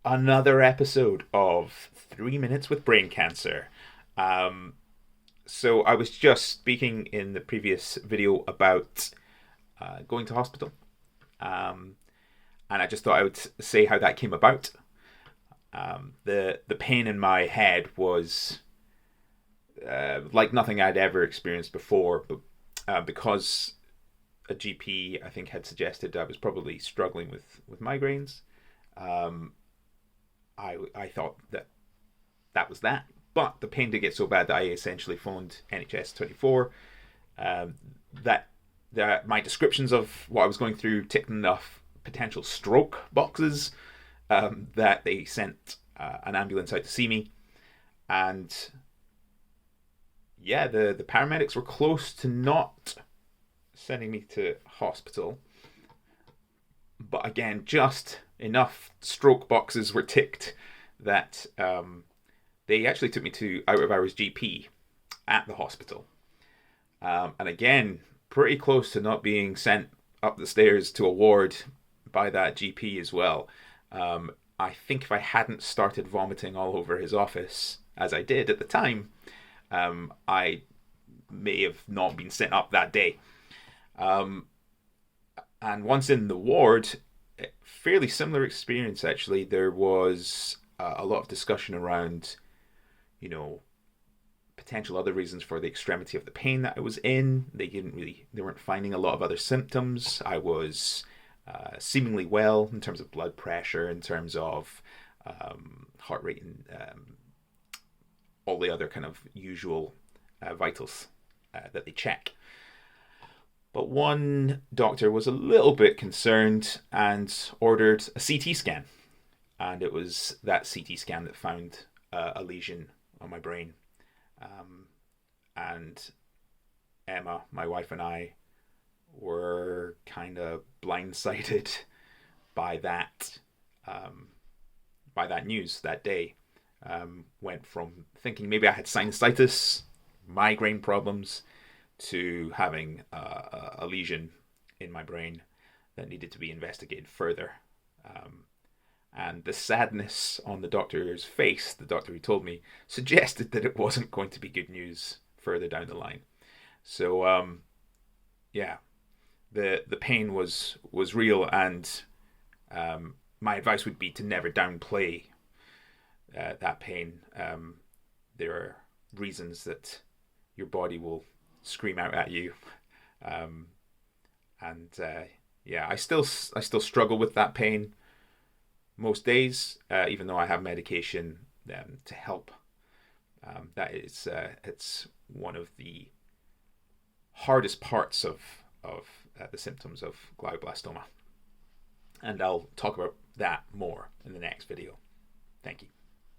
another episode of 3 Minutes with Brain Cancer. Um, so I was just speaking in the previous video about going to hospital, um, and I just thought I would say how that came about. The pain in my head was like nothing I'd ever experienced before, but because a GP I think had suggested I was probably struggling with migraines. Um, I thought that was that. But the pain did get so bad that I essentially phoned NHS 24. Um, that my descriptions of what I was going through ticked enough potential stroke boxes that they sent an ambulance out to see me. And yeah, the paramedics were close to not sending me to hospital. But again, just enough stroke boxes were ticked that they actually took me to out of hours GP at the hospital. And again, pretty close to not being sent up the stairs to a ward by that GP as well. I think if I hadn't started vomiting all over his office, as I did at the time, I may have not been sent up that day. Um, and once in the ward, fairly similar experience actually. There was a lot of discussion around, you know, potential other reasons for the extremity of the pain that I was in. They weren't finding a lot of other symptoms. I was seemingly well in terms of blood pressure, in terms of heart rate, and all the other kind of usual vitals that they check. But one doctor was a little bit concerned and ordered a CT scan. And it was that CT scan that found a lesion on my brain. And Emma, my wife, and I were kind of blindsided by that news that day. Went from thinking maybe I had sinusitis, migraine problems, to having a lesion in my brain that needed to be investigated further. And the sadness on the doctor's face, the doctor who told me, suggested that it wasn't going to be good news further down the line. So yeah, the pain was real, and my advice would be to never downplay that pain. There are reasons that your body will scream out at you, um, and yeah, I still struggle with that pain most days, even though I have medication to help. That is, it's one of the hardest parts of the symptoms of glioblastoma, and I'll talk about that more in the next video. Thank you.